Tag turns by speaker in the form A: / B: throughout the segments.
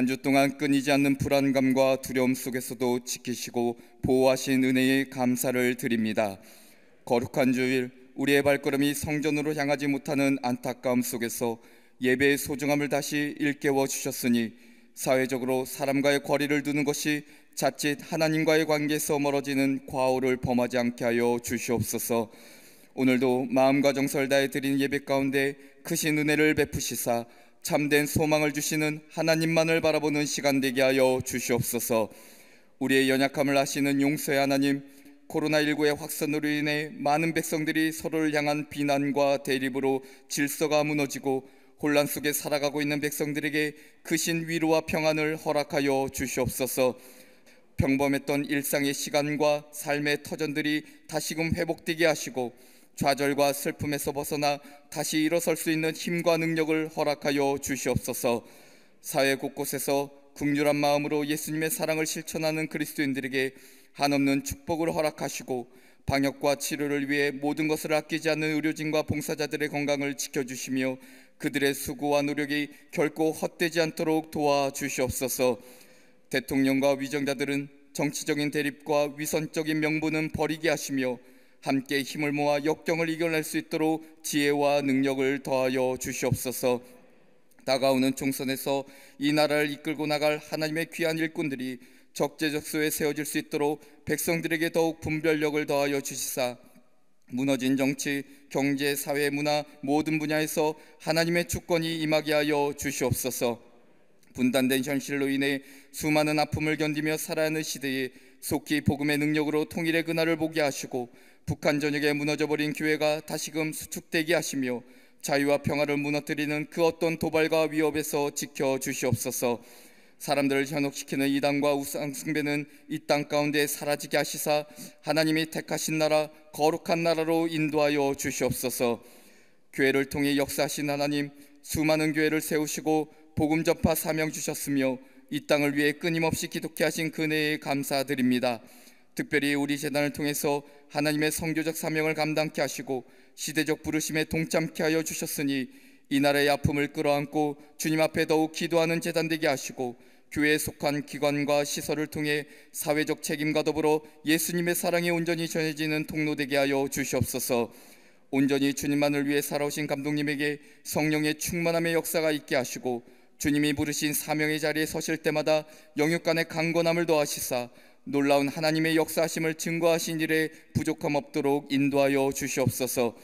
A: 한 주 동안 끊이지 않는 불안감과 두려움 속에서도 지키시고 보호하신 은혜에 감사를 드립니다. 거룩한 주일, 우리의 발걸음이 성전으로 향하지 못하는 안타까움 속에서 예배의 소중함을 다시 일깨워 주셨으니 사회적으로 사람과의 거리를 두는 것이 자칫 하나님과의 관계에서 멀어지는 과오를 범하지 않게 하여 주시옵소서. 오늘도 마음과 정성을 다해 드린 예배 가운데 크신 은혜를 베푸시사 참된 소망을 주시는 하나님만을 바라보는 시간 되게 하여 주시옵소서. 우리의 연약함을 아시는 용서의 하나님, 코로나19의 확산으로 인해 많은 백성들이 서로를 향한 비난과 대립으로 질서가 무너지고 혼란 속에 살아가고 있는 백성들에게 크신 위로와 평안을 허락하여 주시옵소서. 평범했던 일상의 시간과 삶의 터전들이 다시금 회복되게 하시고 좌절과 슬픔에서 벗어나 다시 일어설 수 있는 힘과 능력을 허락하여 주시옵소서. 사회 곳곳에서 긍휼한 마음으로 예수님의 사랑을 실천하는 그리스도인들에게 한없는 축복을 허락하시고 방역과 치료를 위해 모든 것을 아끼지 않는 의료진과 봉사자들의 건강을 지켜주시며 그들의 수고와 노력이 결코 헛되지 않도록 도와주시옵소서. 대통령과 위정자들은 정치적인 대립과 위선적인 명분은 버리게 하시며 함께 힘을 모아 역경을 이겨낼 수 있도록 지혜와 능력을 더하여 주시옵소서. 다가오는 총선에서 이 나라를 이끌고 나갈 하나님의 귀한 일꾼들이 적재적소에 세워질 수 있도록 백성들에게 더욱 분별력을 더하여 주시사 무너진 정치, 경제, 사회, 문화 모든 분야에서 하나님의 주권이 임하게 하여 주시옵소서. 분단된 현실로 인해 수많은 아픔을 견디며 살아야 하는 시대에 속히 복음의 능력으로 통일의 그날을 보게 하시고 북한 전역에 무너져버린 교회가 다시금 수축되게 하시며 자유와 평화를 무너뜨리는 그 어떤 도발과 위협에서 지켜주시옵소서. 사람들을 현혹시키는 이단과 우상 숭배는 이 땅 가운데 사라지게 하시사 하나님이 택하신 나라, 거룩한 나라로 인도하여 주시옵소서. 교회를 통해 역사하신 하나님, 수많은 교회를 세우시고 복음 전파 사명 주셨으며 이 땅을 위해 끊임없이 기독케 하신 그 은혜에 감사드립니다. 특별히 우리 재단을 통해서 하나님의 선교적 사명을 감당케 하시고 시대적 부르심에 동참케 하여 주셨으니 이 나라의 아픔을 끌어안고 주님 앞에 더욱 기도하는 재단 되게 하시고 교회에 속한 기관과 시설을 통해 사회적 책임과 더불어 예수님의 사랑이 온전히 전해지는 통로 되게 하여 주시옵소서. 온전히 주님만을 위해 살아오신 감독님에게 성령의 충만함의 역사가 있게 하시고 주님이 부르신 사명의 자리에 서실 때마다 영육 간의 강건함을 더하시사 놀라운 하나님의 역사하심을 증거하신 일에 부족함 없도록 인도하여 주시옵소서.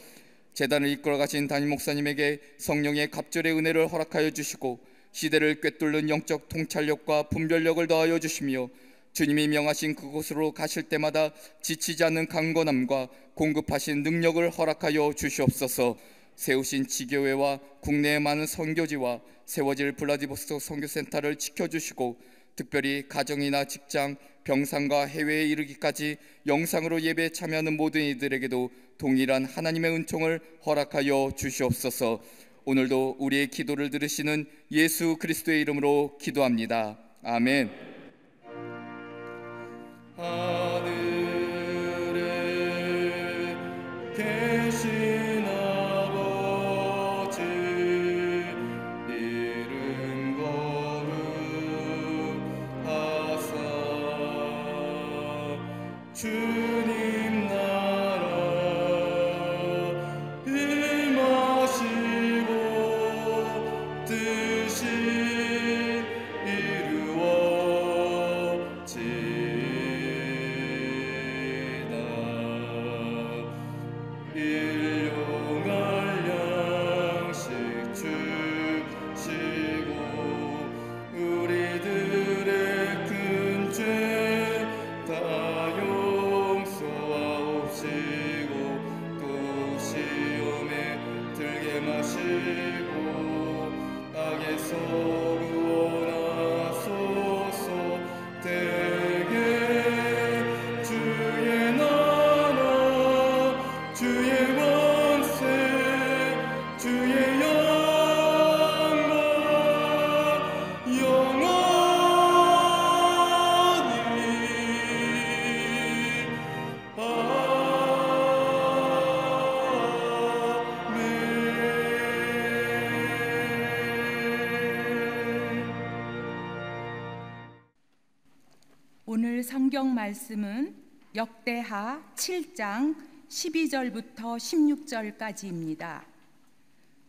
A: 재단을 이끌어가신 담임 목사님에게 성령의 갑절의 은혜를 허락하여 주시고 시대를 꿰뚫는 영적 통찰력과 분별력을 더하여 주시며 주님이 명하신 그곳으로 가실 때마다 지치지 않는 강건함과 공급하신 능력을 허락하여 주시옵소서. 세우신 지교회와 국내의 많은 선교지와 세워질 블라디보스토크 선교센터를 지켜주시고 특별히 가정이나 직장, 병상과 해외에 이르기까지 영상으로 예배에 참여하는 모든 이들에게도 동일한 하나님의 은총을 허락하여 주시옵소서. 오늘도 우리의 기도를 들으시는 예수 그리스도의 이름으로 기도합니다. 아멘. 하늘에 계신 아버지 이름 거룩하사 주님 나라 임하시고 뜻이
B: 오늘 성경 말씀은 역대하 7장 12절부터 16절까지입니다.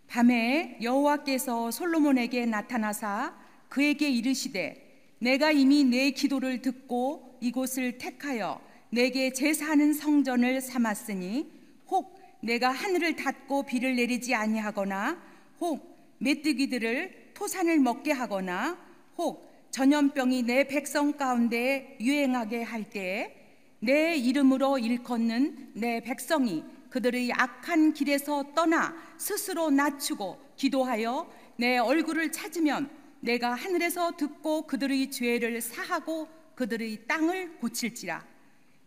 B: 밤에 여호와께서 솔로몬에게 나타나사 그에게 이르시되 내가 이미 내 기도를 듣고 이곳을 택하여 내게 제사하는 성전을 삼았으니 혹 내가 하늘을 닫고 비를 내리지 아니하거나 혹 메뚜기들을 토산을 먹게 하거나 혹 전염병이 내 백성 가운데 유행하게 할 때에 내 이름으로 일컫는 내 백성이 그들의 악한 길에서 떠나 스스로 낮추고 기도하여 내 얼굴을 찾으면 내가 하늘에서 듣고 그들의 죄를 사하고 그들의 땅을 고칠지라.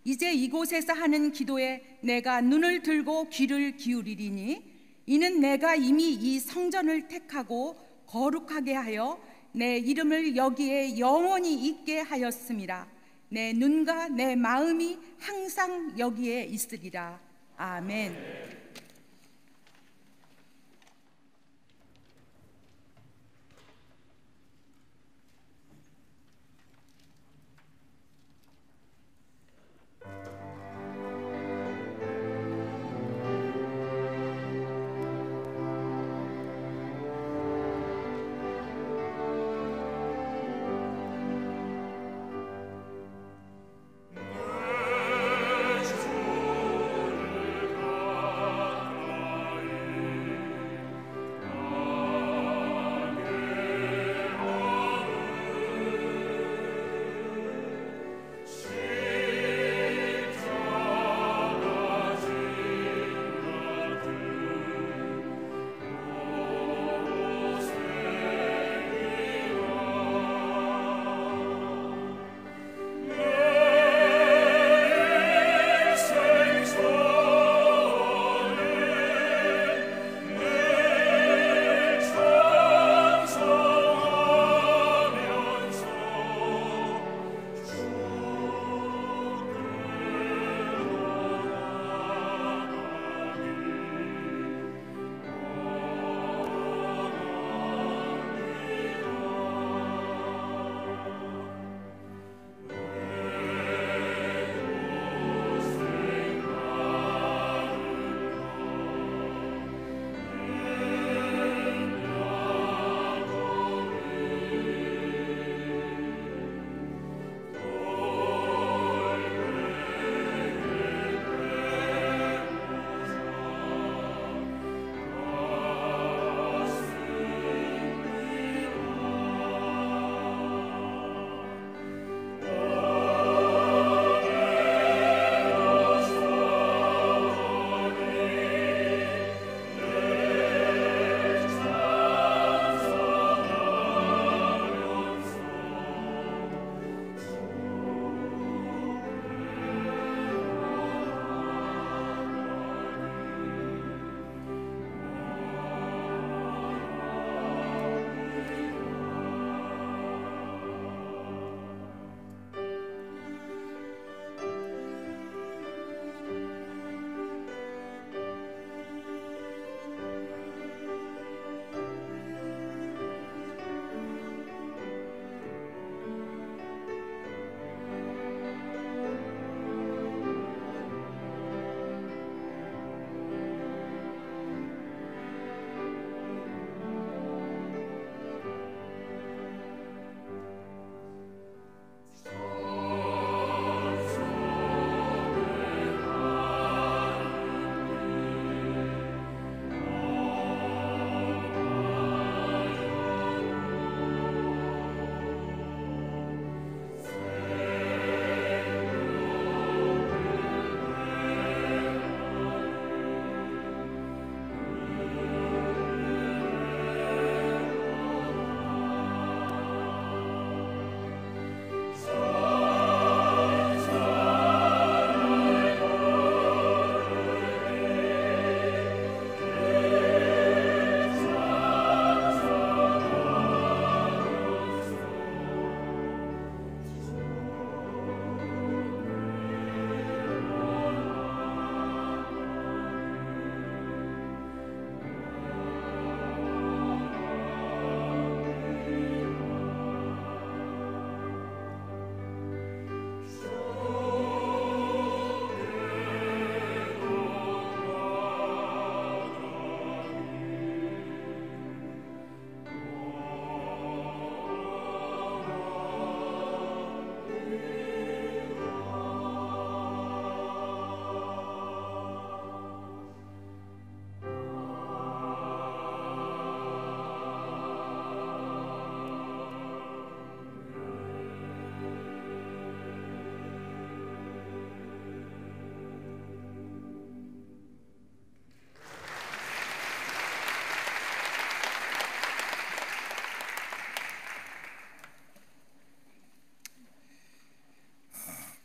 B: 이제 이곳에서 하는 기도에 내가 눈을 들고 귀를 기울이리니 이는 내가 이미 이 성전을 택하고 거룩하게 하여 내 이름을 여기에 영원히 있게 하였음이라. 내 눈과 내 마음이 항상 여기에 있으리라. 아멘.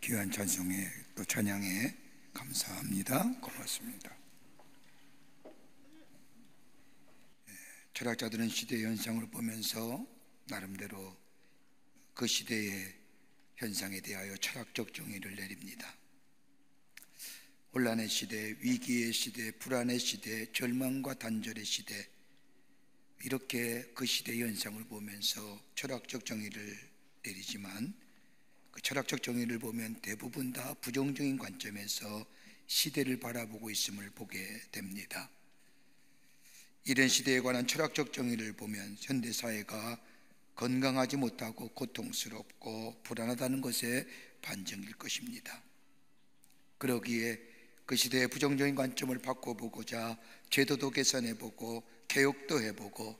C: 귀한 찬송에 또 찬양에 감사합니다. 고맙습니다. 철학자들은 시대의 현상을 보면서 나름대로 그 시대의 현상에 대하여 철학적 정의를 내립니다. 혼란의 시대, 위기의 시대, 불안의 시대, 절망과 단절의 시대, 이렇게 그 시대의 현상을 보면서 철학적 정의를 내리지만 그 철학적 정의를 보면 대부분 다 부정적인 관점에서 시대를 바라보고 있음을 보게 됩니다. 이런 시대에 관한 철학적 정의를 보면 현대사회가 건강하지 못하고 고통스럽고 불안하다는 것의 반증일 것입니다. 그러기에 그 시대의 부정적인 관점을 바꿔보고자 제도도 개선해보고 개혁도 해보고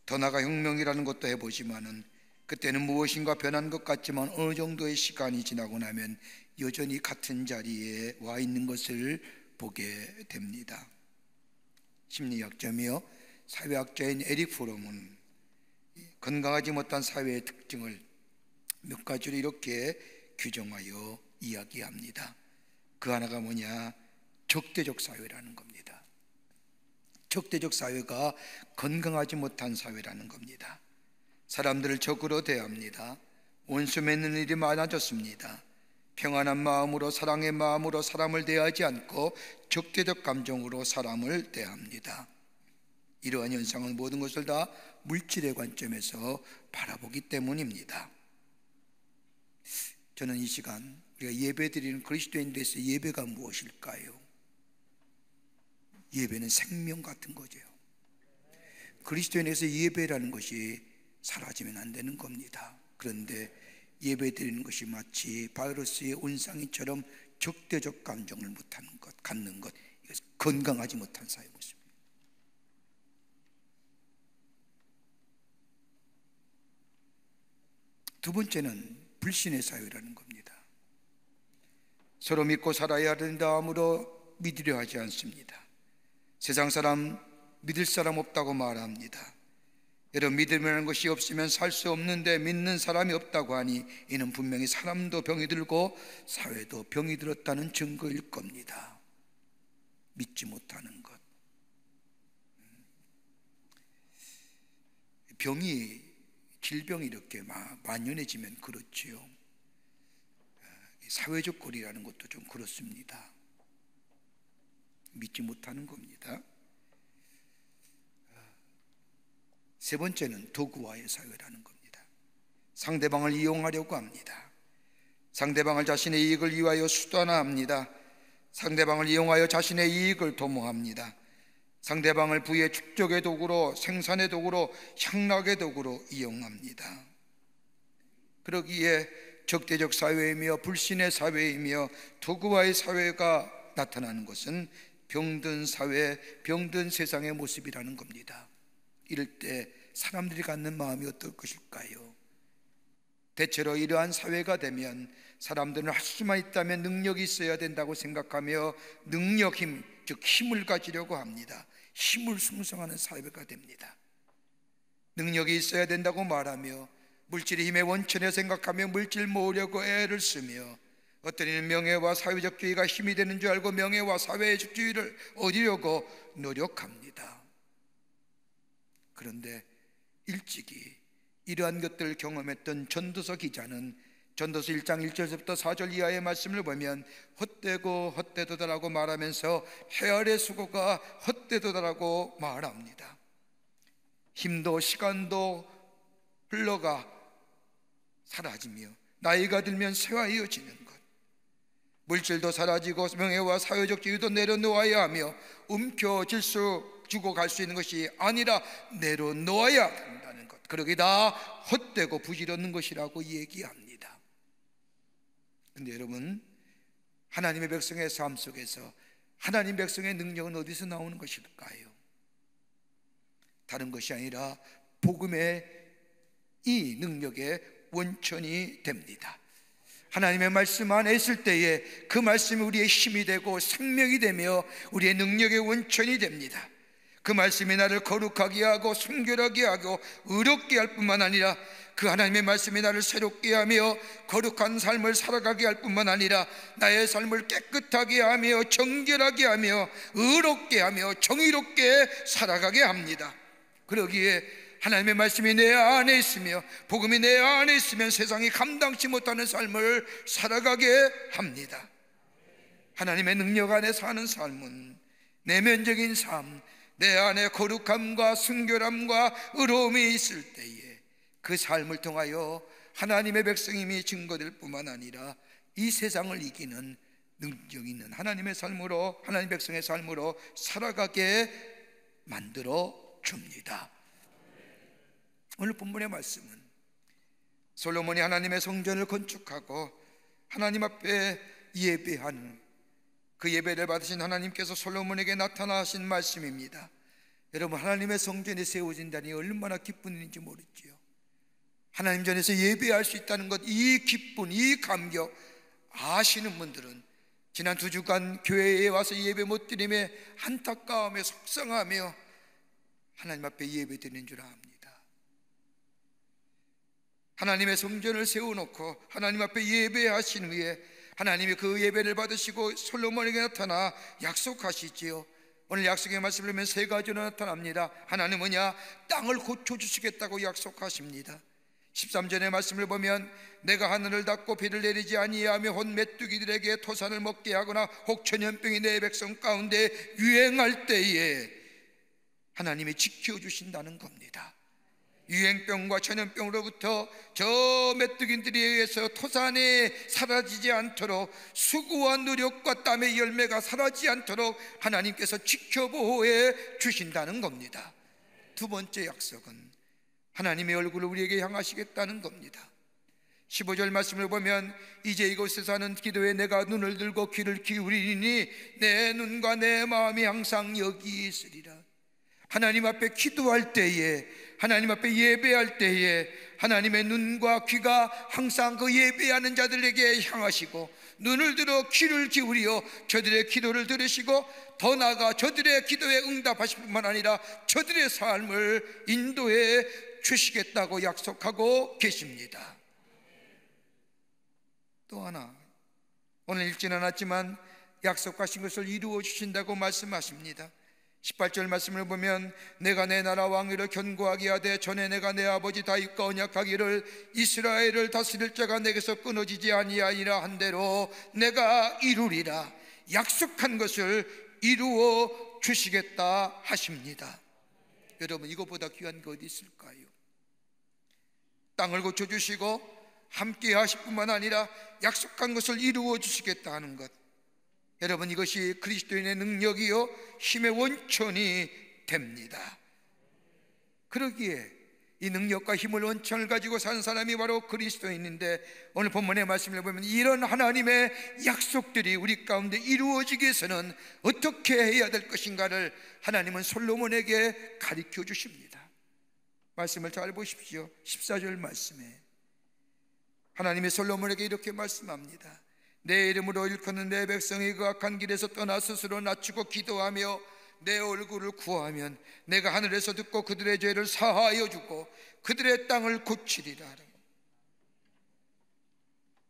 C: 더 나아가 혁명이라는 것도 해보지만은 그때는 무엇인가 변한 것 같지만 어느 정도의 시간이 지나고 나면 여전히 같은 자리에 와 있는 것을 보게 됩니다. 심리학자며 사회학자인 에릭 프롬은 건강하지 못한 사회의 특징을 몇 가지로 이렇게 규정하여 이야기합니다. 그 하나가 뭐냐? 적대적 사회라는 겁니다. 적대적 사회가 건강하지 못한 사회라는 겁니다. 사람들을 적으로 대합니다. 원수 맺는 일이 많아졌습니다. 평안한 마음으로, 사랑의 마음으로 사람을 대하지 않고 적대적 감정으로 사람을 대합니다. 이러한 현상은 모든 것을 다 물질의 관점에서 바라보기 때문입니다. 저는 이 시간 우리가 예배드리는 그리스도인들에서 예배가 무엇일까요? 예배는 생명 같은 거죠. 그리스도인에서 예배라는 것이 사라지면 안 되는 겁니다. 그런데 예배드리는 것이 마치 바이러스의 온상이처럼 적대적 감정을 못하는 것, 갖는 것, 이것은 건강하지 못한 사회 모습입니다. 두 번째는 불신의 사회라는 겁니다. 서로 믿고 살아야 된다 하므로 믿으려 하지 않습니다. 세상 사람 믿을 사람 없다고 말합니다. 여러분, 믿음이라는 것이 없으면 살 수 없는데 믿는 사람이 없다고 하니 이는 분명히 사람도 병이 들고 사회도 병이 들었다는 증거일 겁니다. 믿지 못하는 것. 질병이 이렇게 만연해지면 그렇지요. 사회적 거리라는 것도 좀 그렇습니다. 믿지 못하는 겁니다. 세 번째는 도구와의 사회라는 겁니다. 상대방을 이용하려고 합니다. 상대방을 자신의 이익을 위하여 수단화합니다. 상대방을 이용하여 자신의 이익을 도모합니다. 상대방을 부의 축적의 도구로, 생산의 도구로, 향락의 도구로 이용합니다. 그러기에 적대적 사회이며 불신의 사회이며 도구와의 사회가 나타나는 것은 병든 사회, 병든 세상의 모습이라는 겁니다. 이럴 때 사람들이 갖는 마음이 어떨 것일까요? 대체로 이러한 사회가 되면 사람들은 할 수만 있다면 능력이 있어야 된다고 생각하며 능력, 힘, 즉 힘을 가지려고 합니다. 힘을 숭상하는 사회가 됩니다. 능력이 있어야 된다고 말하며 물질의 힘의 원천에 생각하며 물질 모으려고 애를 쓰며 어떤 이는 명예와 사회적주의가 힘이 되는 줄 알고 명예와 사회적주의를 얻으려고 노력합니다. 그런데 일찍이 이러한 것들을 경험했던 전도서 기자는 전도서 1장 1절부터 4절 이하의 말씀을 보면 헛되고 헛되도다라고 말하면서 헤아의 수고가 헛되도다라고 말합니다. 힘도 시간도 흘러가 사라지며 나이가 들면 쇠화해지는 것, 물질도 사라지고 명예와 사회적 지위도 내려놓아야 하며 움켜질 주고 갈 수 있는 것이 아니라 내려놓아야 된다는 것, 그러기 다 헛되고 부질없는 것이라고 얘기합니다. 그런데 여러분, 하나님의 백성의 삶 속에서 하나님 백성의 능력은 어디서 나오는 것일까요? 다른 것이 아니라 복음의 이 능력의 원천이 됩니다. 하나님의 말씀 안에 있을 때에 그 말씀이 우리의 힘이 되고 생명이 되며 우리의 능력의 원천이 됩니다. 그 말씀이 나를 거룩하게 하고 순결하게 하고 의롭게 할 뿐만 아니라 그 하나님의 말씀이 나를 새롭게 하며 거룩한 삶을 살아가게 할 뿐만 아니라 나의 삶을 깨끗하게 하며 정결하게 하며 의롭게 하며 정의롭게 살아가게 합니다. 그러기에 하나님의 말씀이 내 안에 있으며 복음이 내 안에 있으면 세상이 감당치 못하는 삶을 살아가게 합니다. 하나님의 능력 안에 사는 삶은 내면적인 삶, 내 안에 거룩함과 순결함과 의로움이 있을 때에 그 삶을 통하여 하나님의 백성임이 증거될 뿐만 아니라 이 세상을 이기는 능력 있는 하나님의 삶으로, 하나님의 백성의 삶으로 살아가게 만들어 줍니다. 오늘 본문의 말씀은 솔로몬이 하나님의 성전을 건축하고 하나님 앞에 예배하는 그 예배를 받으신 하나님께서 솔로몬에게 나타나신 말씀입니다. 여러분, 하나님의 성전이 세워진다니 얼마나 기쁜 일인지 모르지요. 하나님 전에서 예배할 수 있다는 것, 이 기쁨, 이 감격 아시는 분들은 지난 2주간 교회에 와서 예배 못 드림에 안타까워하며 속상하며 하나님 앞에 예배 드리는 줄 압니다. 하나님의 성전을 세워놓고 하나님 앞에 예배하신 후에 하나님이 그 예배를 받으시고 솔로몬에게 나타나 약속하시지요. 오늘 약속의 말씀을 보면 3가지로 나타납니다. 하나님은 뭐냐? 땅을 고쳐주시겠다고 약속하십니다. 13절의 말씀을 보면 내가 하늘을 닫고 비를 내리지 아니하며 혼 메뚜기들에게 토산을 먹게 하거나 혹 전염병이 내 백성 가운데 유행할 때에 하나님이 지켜주신다는 겁니다. 유행병과 전염병으로부터 저 메뚜기들에 의해서 토산이 사라지지 않도록 수고와 노력과 땀의 열매가 사라지지 않도록 하나님께서 지켜보호해 주신다는 겁니다. 2번째 약속은 하나님의 얼굴을 우리에게 향하시겠다는 겁니다. 15절 말씀을 보면 이제 이곳에서 하는 기도에 내가 눈을 들고 귀를 기울이니 내 눈과 내 마음이 항상 여기 있으리라. 하나님 앞에 기도할 때에, 하나님 앞에 예배할 때에 하나님의 눈과 귀가 항상 그 예배하는 자들에게 향하시고 눈을 들어 귀를 기울여 저들의 기도를 들으시고 더 나아가 저들의 기도에 응답하실 뿐만 아니라 저들의 삶을 인도해 주시겠다고 약속하고 계십니다. 또 하나, 오늘 읽지는 않았지만 약속하신 것을 이루어 주신다고 말씀하십니다. 18절 말씀을 보면 내가 내 나라 왕위를 견고하게 하되 전에 내가 내 아버지 다윗과 언약하기를 이스라엘을 다스릴 자가 내게서 끊어지지 아니하리라 한 대로 내가 이루리라. 약속한 것을 이루어 주시겠다 하십니다. 여러분, 이것보다 귀한 게 어디 있을까요? 땅을 고쳐주시고 함께 하실 뿐만 아니라 약속한 것을 이루어 주시겠다 하는 것, 여러분, 이것이 그리스도인의 능력이요 힘의 원천이 됩니다. 그러기에 이 능력과 힘을 원천을 가지고 사는 사람이 바로 그리스도인인데, 오늘 본문의 말씀을 보면 이런 하나님의 약속들이 우리 가운데 이루어지기 위해서는 어떻게 해야 될 것인가를 하나님은 솔로몬에게 가르쳐 주십니다. 말씀을 잘 보십시오. 14절 말씀에 하나님이 솔로몬에게 이렇게 말씀합니다. 내 이름으로 일컫는 내 백성이 그 악한 길에서 떠나 스스로 낮추고 기도하며 내 얼굴을 구하면 내가 하늘에서 듣고 그들의 죄를 사하여 주고 그들의 땅을 고치리라.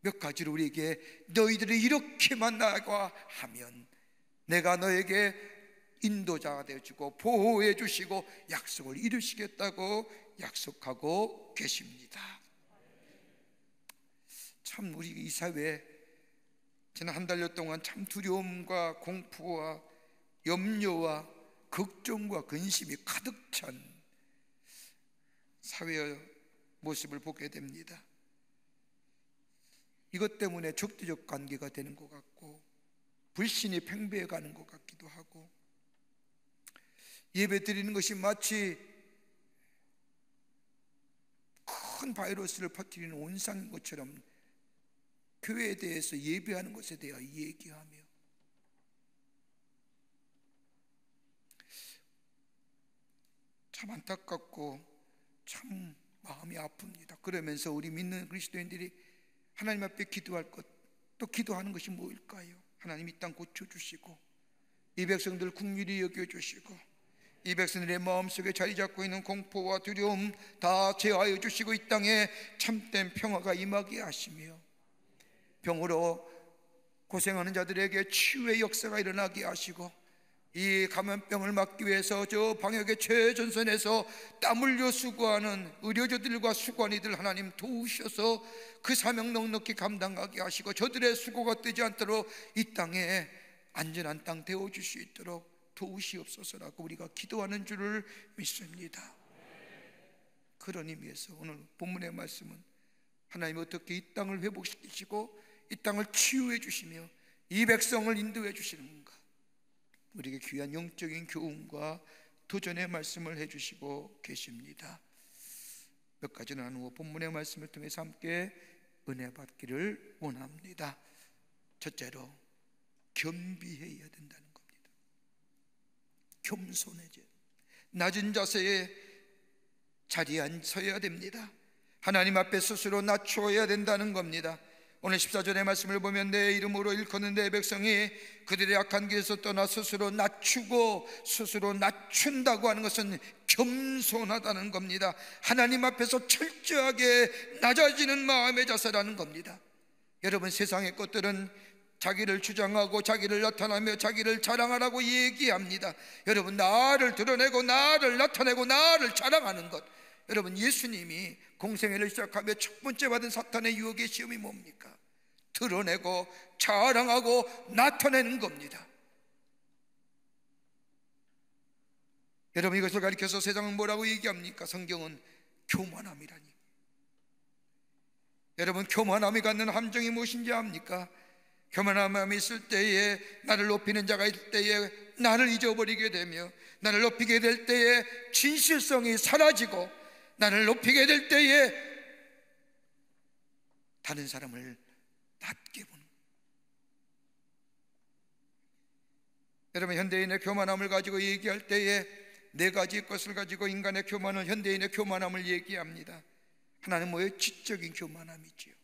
C: 몇 가지로 우리에게 너희들이 이렇게만 나아가면 내가 너에게 인도자가 되어주고 보호해 주시고 약속을 이루시겠다고 약속하고 계십니다. 참 우리 이 사회에 지난 한 달여 동안 참 두려움과 공포와 염려와 걱정과 근심이 가득 찬 사회의 모습을 보게 됩니다. 이것 때문에 적대적 관계가 되는 것 같고 불신이 팽배해 가는 것 같기도 하고, 예배 드리는 것이 마치 큰 바이러스를 퍼뜨리는 온상인 것처럼 교회에 대해서 예배하는 것에 대하여 얘기하며, 참 안타깝고 참 마음이 아픕니다. 그러면서 우리 믿는 그리스도인들이 하나님 앞에 기도할 것, 또 기도하는 것이 뭐일까요? 하나님 이 땅 고쳐주시고 이 백성들 긍휼히 여겨주시고 이 백성들의 마음속에 자리 잡고 있는 공포와 두려움 다 제어하여 주시고 이 땅에 참된 평화가 임하게 하시며 병으로 고생하는 자들에게 치유의 역사가 일어나게 하시고 이 감염병을 막기 위해서 저 방역의 최전선에서 땀 흘려 수고하는 의료진들과 수고한이들 하나님 도우셔서 그 사명 넉넉히 감당하게 하시고 저들의 수고가 뜨지 않도록 이 땅에 안전한 땅 되어줄 수 있도록 도우시옵소서라고 우리가 기도하는 줄을 믿습니다. 그런 의미에서 오늘 본문의 말씀은 하나님 어떻게 이 땅을 회복시키시고 이 땅을 치유해 주시며 이 백성을 인도해 주시는가, 우리에게 귀한 영적인 교훈과 도전의 말씀을 해주시고 계십니다. 몇 가지 나누어 본문의 말씀을 통해서 함께 은혜 받기를 원합니다. 첫째로 겸비해야 된다는 겁니다. 겸손해져 낮은 자세에 자리에 앉아야 됩니다. 하나님 앞에 스스로 낮추어야 된다는 겁니다. 오늘 14절의 말씀을 보면 내 이름으로 일컫는 내 백성이 그들의 악한 길에서 떠나 스스로 낮추고 스스로 낮춘다고 하는 것은 겸손하다는 겁니다. 하나님 앞에서 철저하게 낮아지는 마음의 자세라는 겁니다. 여러분, 세상의 것들은 자기를 주장하고 자기를 나타내며 자기를 자랑하라고 얘기합니다. 여러분, 나를 드러내고 나를 나타내고 나를 자랑하는 것, 여러분, 예수님이 공생애를 시작하며 첫 번째 받은 사탄의 유혹의 시험이 뭡니까? 드러내고 자랑하고 나타내는 겁니다. 여러분, 이것을 가리켜서 세상은 뭐라고 얘기합니까? 성경은 교만함이라니. 여러분, 교만함이 갖는 함정이 무엇인지 압니까? 교만함이 있을 때에, 나를 높이는 자가 있을 때에 나를 잊어버리게 되며, 나를 높이게 될 때에 진실성이 사라지고, 나를 높이게 될 때에 다른 사람을 낮게 보는. 여러분, 현대인의 교만함을 가지고 얘기할 때에 네 가지 것을 가지고 인간의 교만은, 현대인의 교만함을 얘기합니다. 하나는 뭐예요? 지적인 교만함이지요.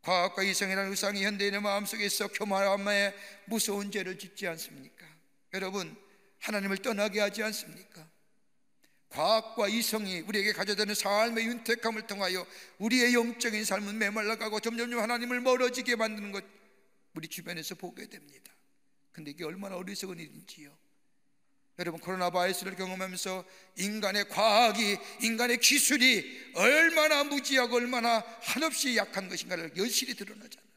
C: 과학과 이성이라는 의상이 현대인의 마음속에 있어 교만함에 무서운 죄를 짓지 않습니까? 여러분, 하나님을 떠나게 하지 않습니까? 과학과 이성이 우리에게 가져다는 삶의 윤택함을 통하여 우리의 영적인 삶은 메말라가고 점점 하나님을 멀어지게 만드는 것, 우리 주변에서 보게 됩니다. 근데 이게 얼마나 어리석은 일인지요. 여러분, 코로나 바이러스를 경험하면서 인간의 과학이, 인간의 기술이 얼마나 무지하고 얼마나 한없이 약한 것인가를 여실히 드러나잖아요.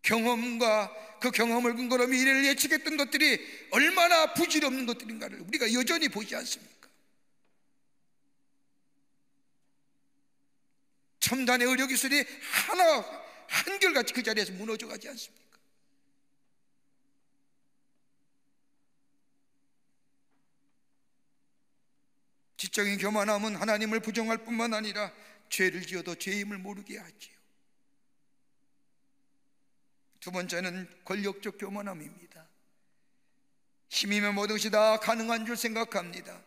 C: 경험과 그 경험을 근거로 미래를 예측했던 것들이 얼마나 부질없는 것들인가를 우리가 여전히 보지 않습니까? 첨단의 의료기술이 하나 한결같이 그 자리에서 무너져 가지 않습니까? 지적인 교만함은 하나님을 부정할 뿐만 아니라 죄를 지어도 죄임을 모르게 하지요. 두 번째는 권력적 교만함입니다. 힘이면 모든 것이 다 가능한 줄 생각합니다.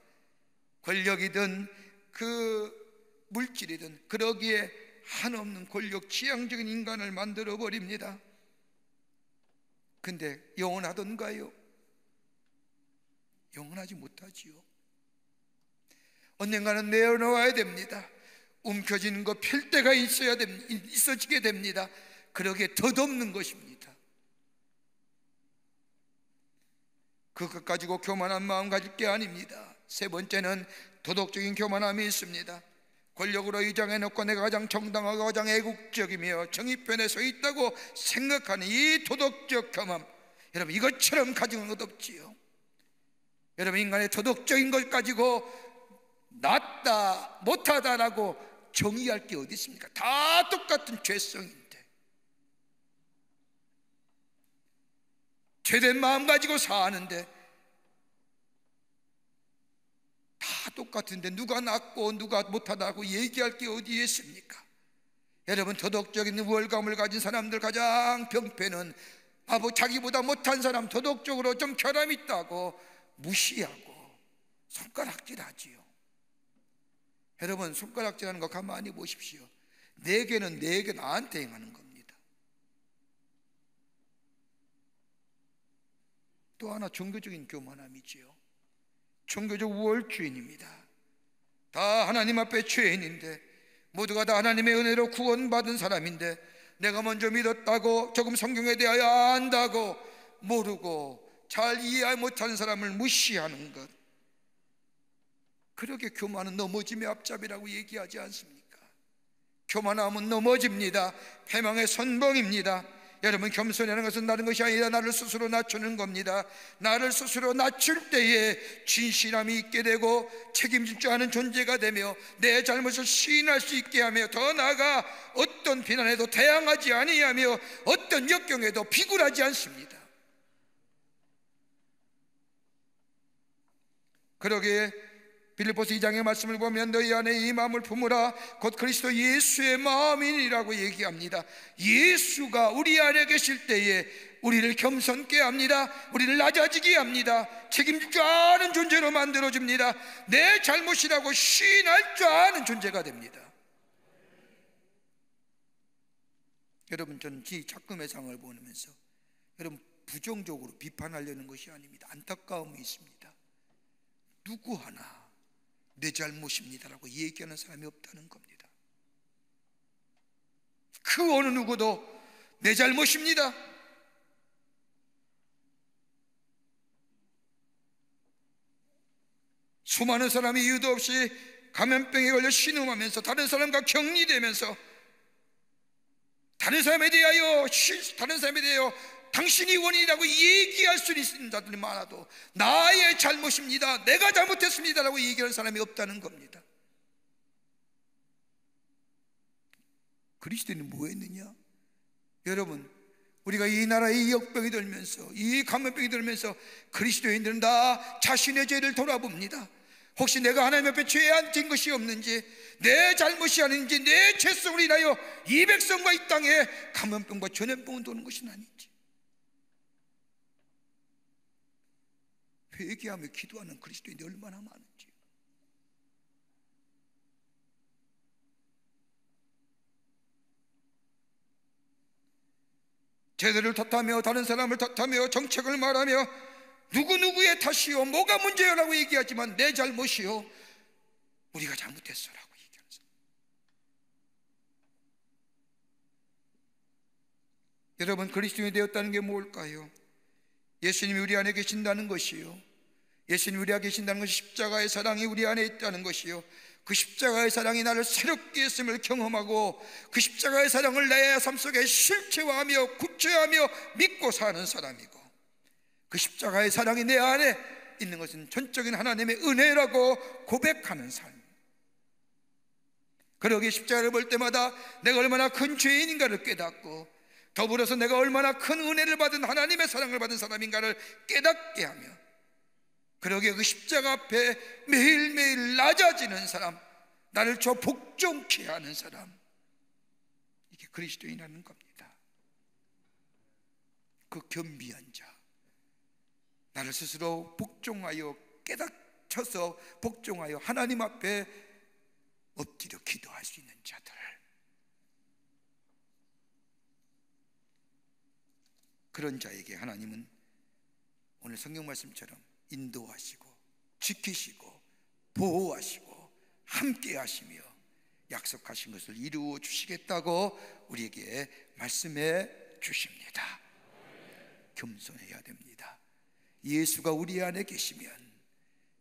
C: 권력이든 그 물질이든 그러기에 한없는 권력 지향적인 인간을 만들어 버립니다. 근데 영원하던가요? 영원하지 못하지요. 언젠가는 내어놓아야 됩니다. 움켜쥐는 거 펼 때가 있어지게 됩니다. 그러기에 덧없는 것입니다. 그것 가지고 교만한 마음 가질 게 아닙니다. 세 번째는 도덕적인 교만함이 있습니다. 권력으로 위장해놓고 내가 가장 정당하고 가장 애국적이며 정의편에 서 있다고 생각하는 이 도덕적 교만, 여러분, 이것처럼 가진 것 없지요. 여러분, 인간의 도덕적인 것 가지고 낫다 못하다라고 정의할 게 어디 있습니까? 다 똑같은 죄성인데, 죄된 마음 가지고 사는데 다 똑같은데 누가 낫고 누가 못하다고 얘기할 게 어디에 있습니까? 여러분, 도덕적인 우월감을 가진 사람들 가장 병폐는 자기보다 못한 사람, 도덕적으로 좀 결함이 있다고 무시하고 손가락질하지요. 여러분, 손가락질하는 거 가만히 보십시오. 내게는 내게 나한테 행하는 겁니다. 또 하나 종교적인 교만함이지요. 종교적 우월주의입니다. 다 하나님 앞에 죄인인데, 모두가 다 하나님의 은혜로 구원받은 사람인데, 내가 먼저 믿었다고, 조금 성경에 대하여 안다고, 모르고 잘 이해 못하는 사람을 무시하는 것, 그렇게 교만은 넘어짐의 앞잡이라고 얘기하지 않습니까? 교만함은 넘어집니다. 패망의 선봉입니다. 여러분, 겸손이라는 것은 다른 것이 아니라 나를 스스로 낮추는 겁니다. 나를 스스로 낮출 때에 진실함이 있게 되고 책임질 줄 아는 존재가 되며 내 잘못을 시인할 수 있게 하며, 더 나아가 어떤 비난에도 대항하지 아니하며 어떤 역경에도 비굴하지 않습니다. 그러기에 빌립보서 2장의 말씀을 보면 너희 안에 이 마음을 품으라, 곧 그리스도 예수의 마음이니라고 얘기합니다. 예수가 우리 안에 계실 때에 우리를 겸손케 합니다. 우리를 낮아지게 합니다. 책임질 줄 아는 존재로 만들어줍니다. 내 잘못이라고 시인할 줄 아는 존재가 됩니다. 여러분, 저는 이 작금의 상을 보면서 여러분, 부정적으로 비판하려는 것이 아닙니다. 안타까움이 있습니다. 누구 하나 내 잘못입니다라고 얘기하는 사람이 없다는 겁니다. 그 어느 누구도 내 잘못입니다, 수많은 사람이 이유도 없이 감염병에 걸려 신음하면서 다른 사람과 격리되면서 다른 사람에 대하여 당신이 원인이라고 얘기할 수 있는 자들이 많아도 나의 잘못입니다, 내가 잘못했습니다라고 얘기하는 사람이 없다는 겁니다. 그리스도인은 뭐 했느냐? 여러분, 우리가 이 나라에 이 역병이 들면서, 이 감염병이 들면서 그리스도인들은 다 자신의 죄를 돌아봅니다. 혹시 내가 하나님 앞에 죄 안 진 것이 없는지, 내 잘못이 아닌지, 내 죄성으로 인하여 이 백성과 이 땅에 감염병과 전염병은 도는 것이 아닌지 회개하며 기도하는 그리스도인이 얼마나 많은지. 제도를 탓하며 다른 사람을 탓하며 정책을 말하며 누구누구의 탓이요, 뭐가 문제요라고 얘기하지만 내 잘못이요, 우리가 잘못했어라고 얘기하는 사람. 여러분, 그리스도인이 되었다는 게 뭘까요? 예수님이 우리 안에 계신다는 것이요, 예수님이 우리 안에 계신다는 것이 십자가의 사랑이 우리 안에 있다는 것이요, 그 십자가의 사랑이 나를 새롭게 했음을 경험하고 그 십자가의 사랑을 내 삶 속에 실체화하며 구체화하며 믿고 사는 사람이고, 그 십자가의 사랑이 내 안에 있는 것은 전적인 하나님의 은혜라고 고백하는 삶. 그러기에 십자가를 볼 때마다 내가 얼마나 큰 죄인인가를 깨닫고, 더불어서 내가 얼마나 큰 은혜를 받은 하나님의 사랑을 받은 사람인가를 깨닫게 하며, 그러기에 그 십자가 앞에 매일매일 낮아지는 사람, 나를 저 복종케 하는 사람, 이게 그리스도인이라는 겁니다. 그 겸비한 자, 나를 스스로 복종하여 깨닫춰서 복종하여 하나님 앞에 엎드려 기도할 수 있는 자들, 그런 자에게 하나님은 오늘 성경 말씀처럼 인도하시고 지키시고 보호하시고 함께 하시며 약속하신 것을 이루어 주시겠다고 우리에게 말씀해 주십니다. 겸손해야 됩니다. 예수가 우리 안에 계시면,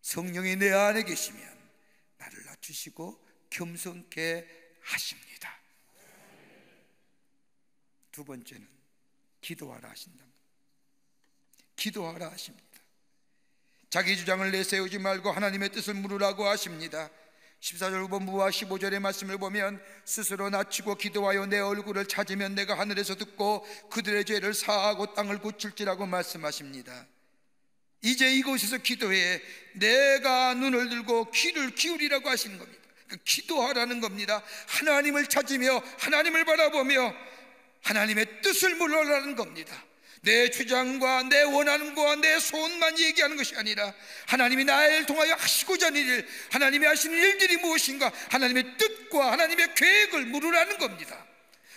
C: 성령이 내 안에 계시면 나를 낮추시고 겸손케 하십니다. 두 번째는 기도하라 하신다. 기도하라 하십니다. 자기 주장을 내세우지 말고 하나님의 뜻을 물으라고 하십니다. 14절 후반부와 15절의 말씀을 보면 스스로 낮추고 기도하여 내 얼굴을 찾으면 내가 하늘에서 듣고 그들의 죄를 사하고 땅을 고칠지라고 말씀하십니다. 이제 이곳에서 기도해 내가 눈을 들고 귀를 기울이라고 하시는 겁니다. 기도하라는 겁니다. 하나님을 찾으며 하나님을 바라보며 하나님의 뜻을 물으라는 겁니다. 내 주장과 내 원하는과 내 소원만 얘기하는 것이 아니라 하나님이 나를 통하여 하시고자 하는 일, 하나님이 하시는 일들이 무엇인가, 하나님의 뜻과 하나님의 계획을 물으라는 겁니다.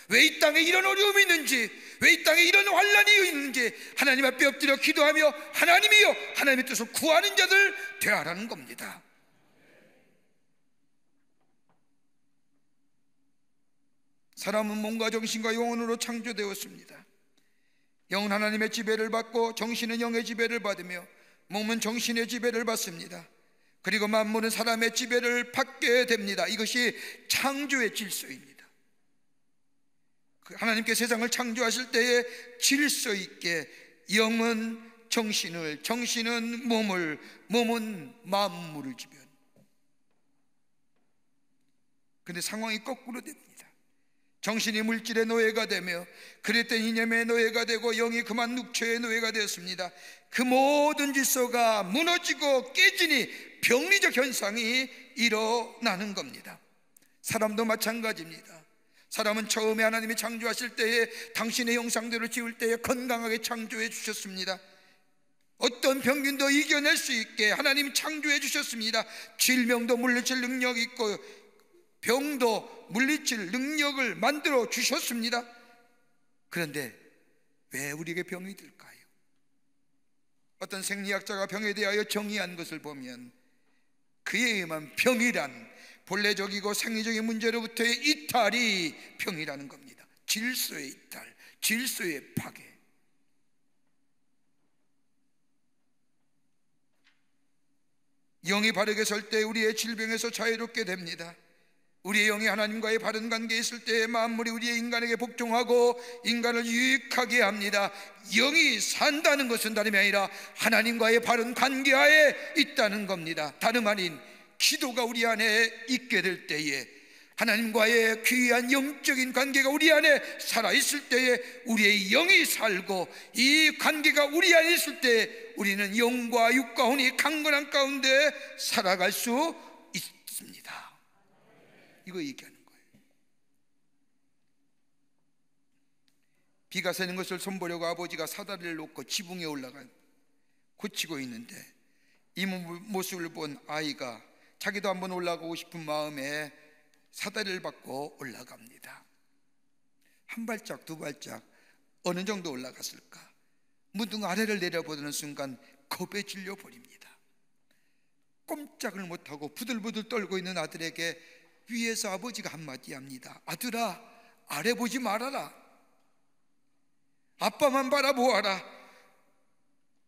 C: 왜 이 땅에 이런 어려움이 있는지, 왜 이 땅에 이런 환난이 있는지 하나님 앞에 엎드려 기도하며 하나님이여 하나님의 뜻을 구하는 자들 되어라는 겁니다. 사람은 몸과 정신과 영혼으로 창조되었습니다. 영은 하나님의 지배를 받고 정신은 영의 지배를 받으며 몸은 정신의 지배를 받습니다. 그리고 만물은 사람의 지배를 받게 됩니다. 이것이 창조의 질서입니다. 하나님께 세상을 창조하실 때에 질서 있게 영은 정신을, 정신은 몸을, 몸은 만물을 지배합니다. 그런데 상황이 거꾸로 됩니다. 정신이 물질의 노예가 되며 그릇된 이념의 노예가 되고 영이 그만 육체의 노예가 되었습니다. 그 모든 질서가 무너지고 깨지니 병리적 현상이 일어나는 겁니다. 사람도 마찬가지입니다. 사람은 처음에 하나님이 창조하실 때에 당신의 형상대로 지을 때에 건강하게 창조해 주셨습니다. 어떤 병균도 이겨낼 수 있게 하나님이 창조해 주셨습니다. 질병도 물리칠 능력이 있고 병도 물리칠 능력을 만들어 주셨습니다. 그런데 왜 우리에게 병이 들까요? 어떤 생리학자가 병에 대하여 정의한 것을 보면 그에 의하면 병이란 본래적이고 생리적인 문제로부터의 이탈이 병이라는 겁니다. 질서의 이탈, 질서의 파괴. 영이 바르게 설 때 우리의 질병에서 자유롭게 됩니다. 우리의 영이 하나님과의 바른 관계에 있을 때 만물이 우리의 인간에게 복종하고 인간을 유익하게 합니다. 영이 산다는 것은 다름이 아니라 하나님과의 바른 관계하에 있다는 겁니다. 다름 아닌 기도가 우리 안에 있게 될 때에, 하나님과의 귀한 영적인 관계가 우리 안에 살아있을 때에 우리의 영이 살고, 이 관계가 우리 안에 있을 때 우리는 영과 육과 혼이 강건한 가운데 살아갈 수 있습니다. 이거 얘기하는 거예요. 비가 새는 것을 손보려고 아버지가 사다리를 놓고 지붕에 올라가 고치고 있는데, 이 모습을 본 아이가 자기도 한번 올라가고 싶은 마음에 사다리를 받고 올라갑니다. 한 발짝 두 발짝 어느 정도 올라갔을까? 문득 아래를 내려보는 순간 겁에 질려 버립니다. 꼼짝을 못하고 부들부들 떨고 있는 아들에게 위에서 아버지가 한마디 합니다. 아들아, 아래 보지 말아라. 아빠만 바라보아라.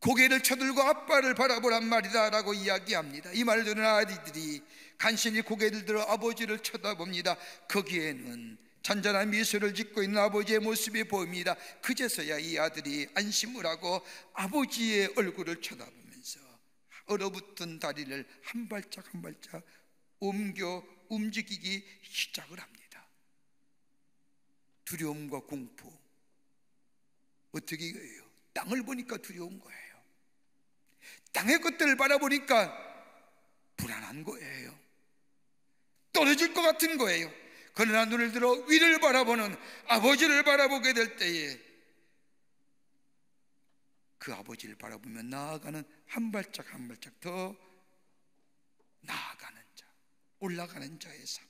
C: 고개를 쳐들고 아빠를 바라보란 말이다 라고 이야기합니다. 이 말을 들은 아이들이 간신히 고개를 들어 아버지를 쳐다봅니다. 거기에는 잔잔한 미소를 짓고 있는 아버지의 모습이 보입니다. 그제서야 이 아들이 안심을 하고 아버지의 얼굴을 쳐다보면서 얼어붙은 다리를 한 발짝 한 발짝 옮겨 움직이기 시작을 합니다. 두려움과 공포. 어떻게 이거예요? 땅을 보니까 두려운 거예요. 땅의 것들을 바라보니까 불안한 거예요. 떨어질 것 같은 거예요. 그러나 눈을 들어 위를 바라보는 아버지를 바라보게 될 때에 그 아버지를 바라보며 나아가는 한 발짝 한 발짝 더 나아가는 자, 올라가는 자의 삶.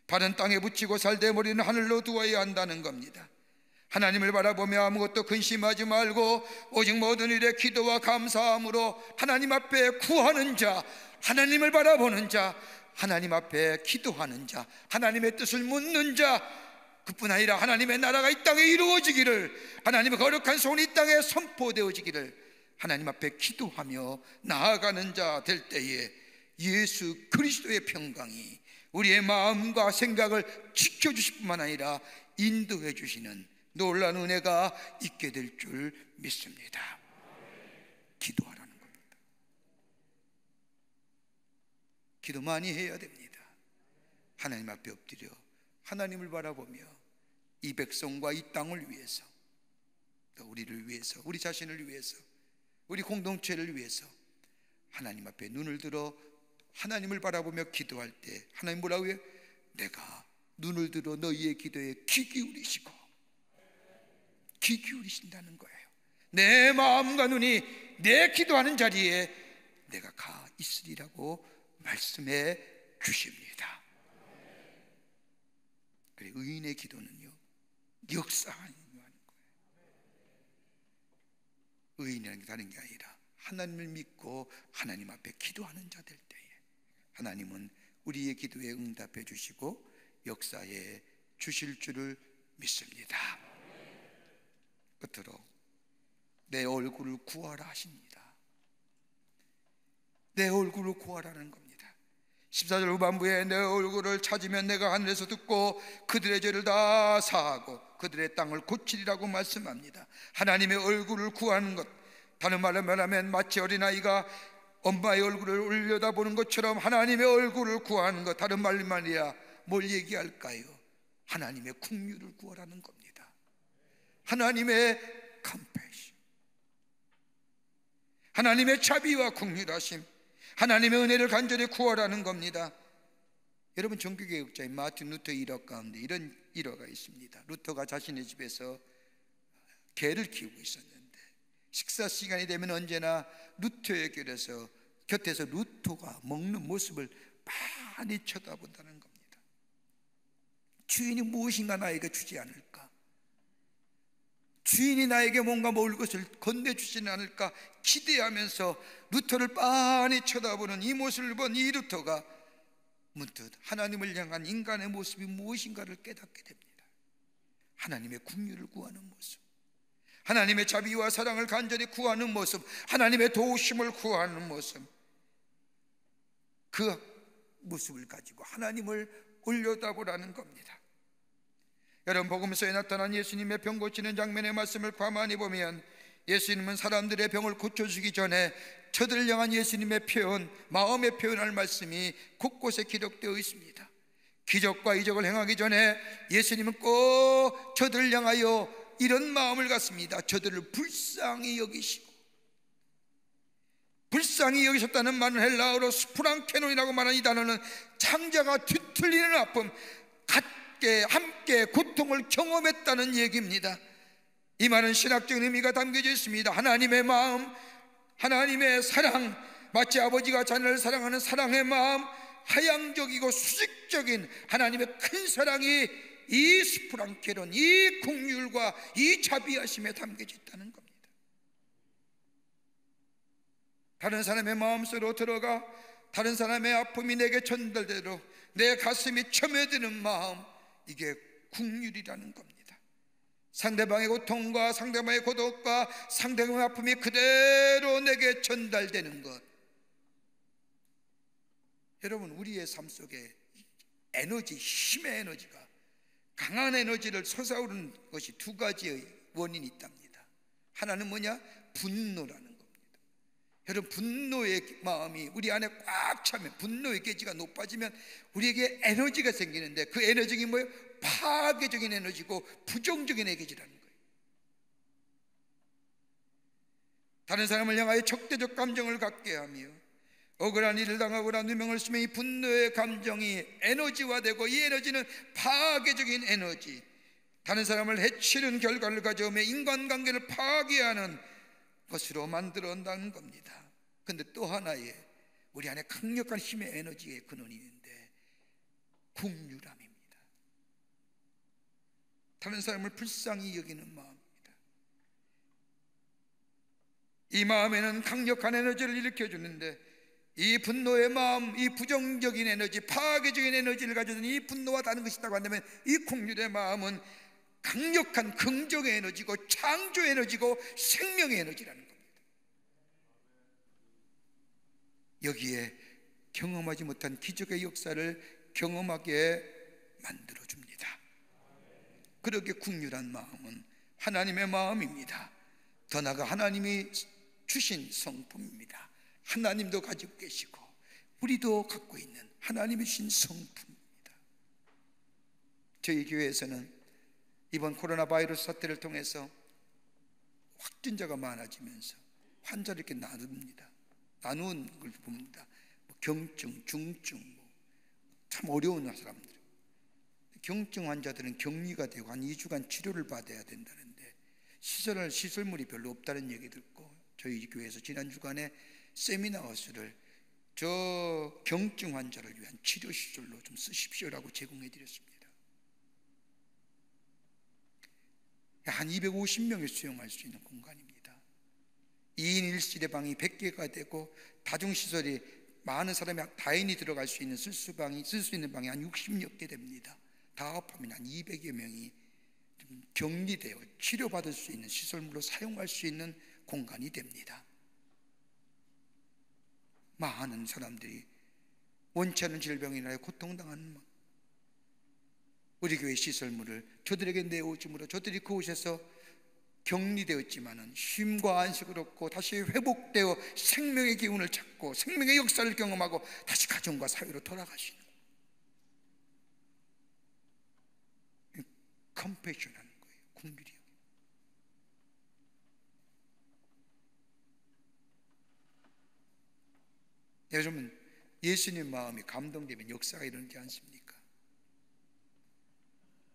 C: 발은 땅에 붙이고 살대 머리는 하늘로 두어야 한다는 겁니다. 하나님을 바라보며 아무것도 근심하지 말고 오직 모든 일에 기도와 감사함으로 하나님 앞에 구하는 자, 하나님을 바라보는 자, 하나님 앞에 기도하는 자, 하나님의 뜻을 묻는 자, 그뿐 아니라 하나님의 나라가 이 땅에 이루어지기를, 하나님의 거룩한 소원이 이 땅에 선포되어지기를 하나님 앞에 기도하며 나아가는 자 될 때에 예수 그리스도의 평강이 우리의 마음과 생각을 지켜주실 뿐만 아니라 인도해 주시는 놀라운 은혜가 있게 될 줄 믿습니다. 기도하라는 겁니다. 기도 많이 해야 됩니다. 하나님 앞에 엎드려 하나님을 바라보며 이 백성과 이 땅을 위해서, 또 우리를 위해서, 우리 자신을 위해서, 우리 공동체를 위해서 하나님 앞에 눈을 들어 하나님을 바라보며 기도할 때 하나님 뭐라고 해요? 내가 눈을 들어 너희의 기도에 귀 기울이시고, 귀 기울이신다는 거예요. 내 마음과 눈이 내 기도하는 자리에 내가 가 있으리라고 말씀해 주십니다. 그리고 의인의 기도는요 역사하는 거예요. 의인이라는 게 다른 게 아니라 하나님을 믿고 하나님 앞에 기도하는 자들 때에 하나님은 우리의 기도에 응답해 주시고 역사에 주실 줄을 믿습니다. 끝으로 내 얼굴을 구하라 하십니다. 내 얼굴을 구하라는 겁니다. 14절 후반부에 내 얼굴을 찾으면 내가 하늘에서 듣고 그들의 죄를 다 사하고 그들의 땅을 고치리라고 말씀합니다. 하나님의 얼굴을 구하는 것, 다른 말로 말하면 마치 어린아이가 엄마의 얼굴을 올려다보는 것처럼 하나님의 얼굴을 구하는 것, 다른 말이야 뭘 얘기할까요? 하나님의 긍휼을 구하라는 겁니다. 하나님의 컴패션, 하나님의 자비와 긍휼하심, 하나님의 은혜를 간절히 구하라는 겁니다. 여러분, 종교개혁자인 마틴 루터의 일화 가운데 이런 일화가 있습니다. 루터가 자신의 집에서 개를 키우고 있었는데 식사 시간이 되면 언제나 루터의 곁에서 루터가 먹는 모습을 많이 쳐다본다는 겁니다. 주인이 무엇인가 나에게 주지 않을까, 주인이 나에게 뭔가 먹을 것을 건네주지는 않을까 기대하면서 루터를 빤히 쳐다보는 이 모습을 본 이 루터가 문득 하나님을 향한 인간의 모습이 무엇인가를 깨닫게 됩니다. 하나님의 긍휼을 구하는 모습, 하나님의 자비와 사랑을 간절히 구하는 모습, 하나님의 도우심을 구하는 모습, 그 모습을 가지고 하나님을 올려다보라는 겁니다. 여러분, 복음서에 나타난 예수님의 병 고치는 장면의 말씀을 가만히 보면 예수님은 사람들의 병을 고쳐주기 전에 저들을 향한 예수님의 표현, 마음의 표현할 말씀이 곳곳에 기록되어 있습니다. 기적과 이적을 행하기 전에 예수님은 꼭 저들을 향하여 이런 마음을 갖습니다. 저들을 불쌍히 여기시고, 불쌍히 여기셨다는 말은 헬라어로 스프랑케논이라고 말하는 이 단어는 창자가 뒤틀리는 아픔, 함께 고통을 경험했다는 얘기입니다. 이 말은 신학적인 의미가 담겨져 있습니다. 하나님의 마음, 하나님의 사랑, 마치 아버지가 자녀를 사랑하는 사랑의 마음, 하향적이고 수직적인 하나님의 큰 사랑이 이 스프랑케론, 이 긍휼과 이 자비하심에 담겨져 있다는 겁니다. 다른 사람의 마음속으로 들어가 다른 사람의 아픔이 내게 전달되도록 내 가슴이 첨예드는 마음, 이게 긍휼이라는 겁니다. 상대방의 고통과 상대방의 고독과 상대방의 아픔이 그대로 내게 전달되는 것. 여러분, 우리의 삶 속에 에너지, 힘의 에너지가, 강한 에너지를 솟아오르는 것이 두 가지의 원인이 있답니다. 하나는 뭐냐? 분노라는 겁니다. 여러분, 분노의 마음이 우리 안에 꽉 차면, 분노의 게지가 높아지면 우리에게 에너지가 생기는데, 그 에너지가 뭐예요? 파괴적인 에너지고 부정적인 에너지라는 거예요. 다른 사람을 향하여 적대적 감정을 갖게 하며 억울한 일을 당하거나 누명을 쓰면 이 분노의 감정이 에너지화되고, 이 에너지는 파괴적인 에너지, 다른 사람을 해치는 결과를 가져오며 인간관계를 파괴하는 것으로 만들어온다는 겁니다. 그런데 또 하나의 우리 안에 강력한 힘의 에너지의 근원이 있는데 긍휼함입니다. 다른 사람을 불쌍히 여기는 마음입니다. 이 마음에는 강력한 에너지를 일으켜주는데, 이 분노의 마음, 이 부정적인 에너지, 파괴적인 에너지를 가져는 이 분노와 다른 것이 있다고 한다면 이 긍휼의 마음은 강력한 긍정의 에너지고 창조 에너지고 생명의 에너지라는 겁니다. 여기에 경험하지 못한 기적의 역사를 경험하게 만들어줍니다. 그렇게 긍휼한 마음은 하나님의 마음입니다. 더 나아가 하나님이 주신 성품입니다. 하나님도 가지고 계시고 우리도 갖고 있는 하나님이 주신 성품입니다. 저희 교회에서는 이번 코로나 바이러스 사태를 통해서 확진자가 많아지면서 환자를 이렇게 나누는 걸 봅니다. 경증, 중증, 참 어려운 사람들. 경증 환자들은 격리가 되고 한 2주간 치료를 받아야 된다는데 시설물이 별로 없다는 얘기 듣고 저희 교회에서 지난 주간에 세미나허스를 저 경증 환자를 위한 치료 시설로 좀 쓰십시오라고 제공해 드렸습니다. 한 250명이 수용할 수 있는 공간입니다. 2인 1실의 방이 100개가 되고 다중시설이 많은 사람이 다인이 들어갈 수 있는 쓸 수 있는 방이 한 60여 개 됩니다. 다 합하면 한 200여 명이 격리되어 치료받을 수 있는 시설물로 사용할 수 있는 공간이 됩니다. 많은 사람들이 원치 않은 질병이 인하여 고통당하는 우리 교회 시설물을 저들에게 내어줌으로 저들이 그곳에서 격리되었지만은 쉼과 안식을 얻고 다시 회복되어 생명의 기운을 찾고 생명의 역사를 경험하고 다시 가정과 사회로 돌아가시는 컴패션하는 거예요. 긍휼히. 여러분, 예수님 마음이 감동되면 역사가 일어나지 않습니까?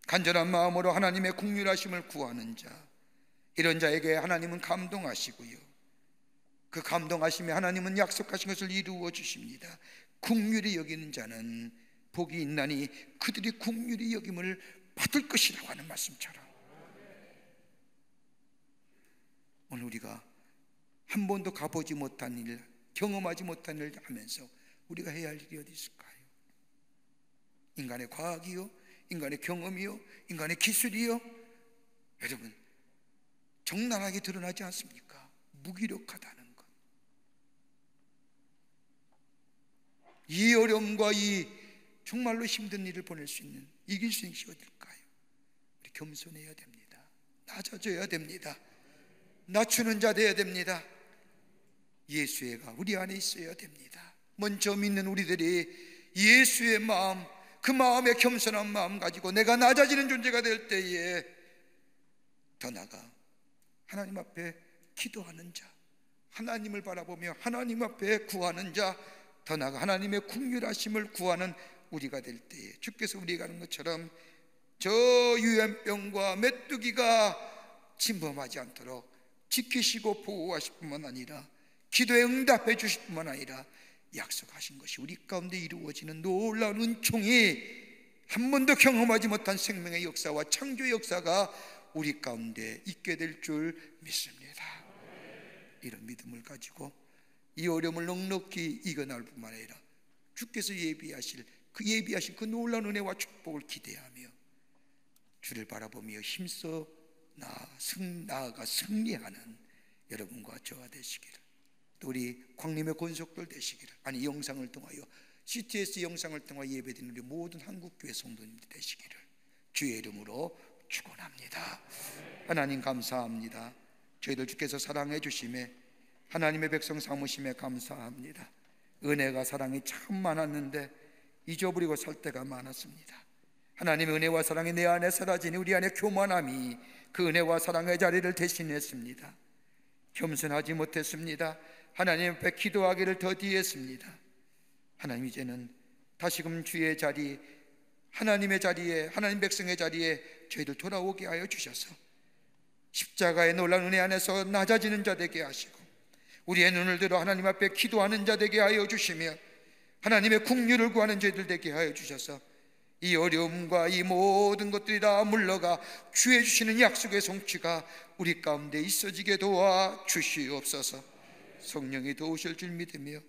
C: 간절한 마음으로 하나님의 긍휼하심을 구하는 자, 이런 자에게 하나님은 감동하시고요, 그 감동하심에 하나님은 약속하신 것을 이루어 주십니다. 긍휼히 여기는 자는 복이 있나니 그들이 긍휼히 여김을 받을 것이라고 하는 말씀처럼, 오늘 우리가 한 번도 가보지 못한 일, 경험하지 못한 일을 하면서 우리가 해야 할 일이 어디 있을까요? 인간의 과학이요, 인간의 경험이요, 인간의 기술이요, 여러분 적나라하게 드러나지 않습니까? 무기력하다는 것. 이 어려움과 이 정말로 힘든 일을 보낼 수 있는, 이길 수 있는 것이 어딜까요? 우리 겸손해야 됩니다. 낮아져야 됩니다. 낮추는 자 되어야 됩니다. 예수의 가 우리 안에 있어야 됩니다. 먼저 믿는 우리들이 예수의 마음, 그 마음에 겸손한 마음 가지고 내가 낮아지는 존재가 될 때에 더 나아가 하나님 앞에 기도하는 자, 하나님을 바라보며 하나님 앞에 구하는 자, 더 나아가 하나님의 긍휼하심을 구하는 우리가 될 때에 주께서 우리에게 하는 것처럼 저 유연병과 메뚜기가 침범하지 않도록 지키시고 보호하실 뿐만 아니라 기도에 응답해 주실 뿐만 아니라 약속하신 것이 우리 가운데 이루어지는 놀라운 은총이 한 번도 경험하지 못한 생명의 역사와 창조의 역사가 우리 가운데 있게 될 줄 믿습니다. 이런 믿음을 가지고 이 어려움을 넉넉히 이겨나올 뿐만 아니라 주께서 예비하신 그 놀라운 은혜와 축복을 기대하며 주를 바라보며 힘써 나아가 승리하는 여러분과 저와 되시기를, 또 우리 광림의 권속들 되시기를, 아니 이 영상을 통하여 CTS 영상을 통하여 예배드리는 우리 모든 한국교회 성도님들 되시기를 주의 이름으로 축원합니다. 하나님 감사합니다. 저희들 주께서 사랑해 주심에, 하나님의 백성 삼으심에 감사합니다. 은혜가 사랑이 참 많았는데 잊어버리고 살 때가 많았습니다. 하나님의 은혜와 사랑이 내 안에 사라지니 우리 안에 교만함이 그 은혜와 사랑의 자리를 대신했습니다. 겸손하지 못했습니다. 하나님 앞에 기도하기를 더디했습니다. 하나님, 이제는 다시금 주의 자리, 하나님의 자리에, 하나님 백성의 자리에 저희들 돌아오게 하여 주셔서 십자가의 놀라운 은혜 안에서 낮아지는 자 되게 하시고 우리의 눈을 들어 하나님 앞에 기도하는 자 되게 하여 주시며 하나님의 긍휼을 구하는 저희들 되게 하여 주셔서 이 어려움과 이 모든 것들이 다 물러가 주의 주시는 약속의 성취가 우리 가운데 있어지게 도와 주시옵소서. 성령이 도우실 줄 믿으며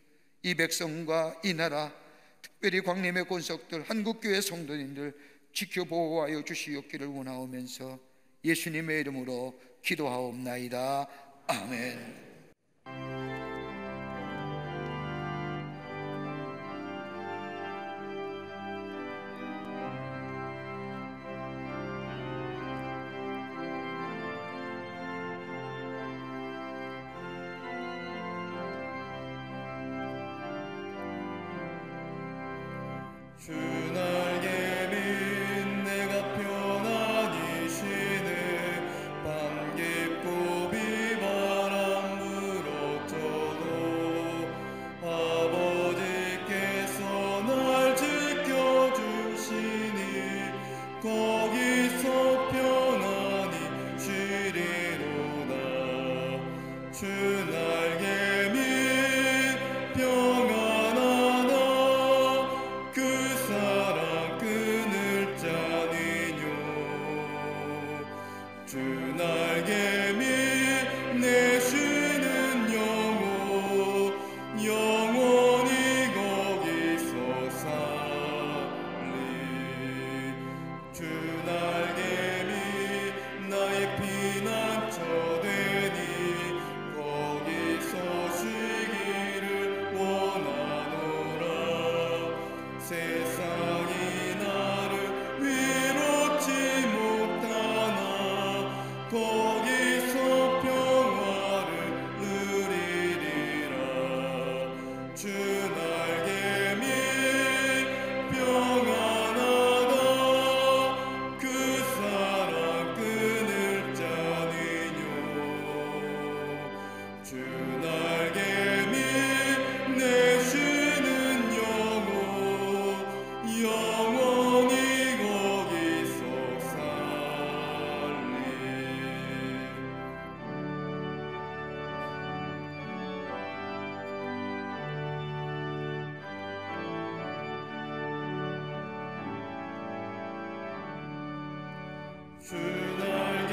C: 이 백성과 이 나라, 특별히 광림의 권속들, 한국교회 성도님들 지켜 보호하여 주시옵기를 원하오면서 예수님의 이름으로 기도하옵나이다. 아멘.
D: 주 날개 민 내가 편안히 쉬네. 밤 깊고 비바람 불어쳐도 아버지께서 날 지켜주시니 거기서 편안히 쉬리로다. 주 날개 민 평안하다. 그 주 날개 밑 내 쉬는 영혼 영원히 거기서 살리 주 날개 밑 나의 피난처 되니 거기서 쉬기를 원하노라 세상이 나를 위롭지 못하나 거기서 평화를 누리리라 주 날개 밑 평안하다 그 사랑 끊을 자니요 주 날개 밑 내 쉬는 영혼 영원히 거기서 살리 주 날개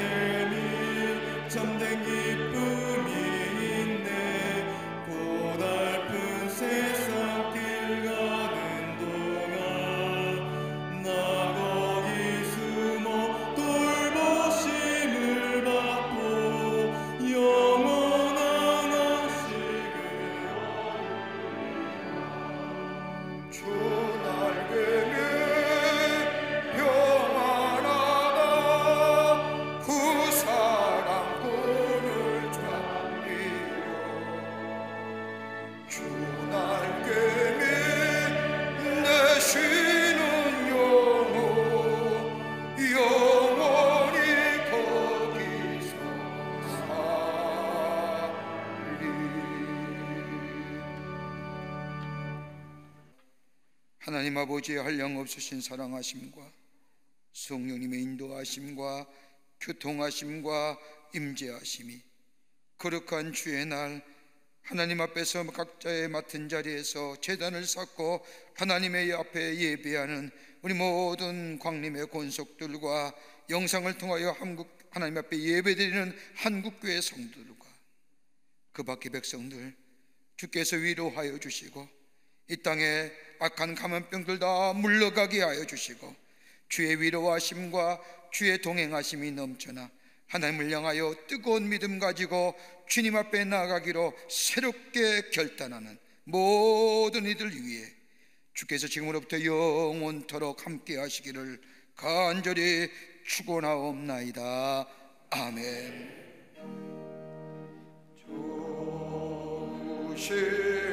D: 밑 참된 기쁨이 있네 고달픈 세상 길 가는 동안 나 거기 숨어 돌보심을 받고 영원한 안식을
C: 주 날개 밑 평안하다 그 사랑 끊을 자니요 주 날개 밑 내 쉬는 영혼 영원히 거기서 살리 하나님 아버지의 한량없으신 사랑하심과 성령님의 인도하심과 교통하심과 임재하심이 거룩한 주의 날 하나님 앞에서 각자의 맡은 자리에서 제단을 쌓고 하나님의 앞에 예배하는 우리 모든 광림의 권속들과 영상을 통하여 하나님 앞에 예배드리는 한국교회 성도들과 그 밖의 백성들 주께서 위로하여 주시고 이 땅에 악한 감염병들 다 물러가게 하여 주시고 주의 위로하심과 주의 동행하심이 넘쳐나 하나님을 향하여 뜨거운 믿음 가지고 주님 앞에 나아가기로 새롭게 결단하는 모든 이들 위해 주께서 지금으로부터 영원토록 함께 하시기를 간절히 축원하옵나이다. 아멘. 주시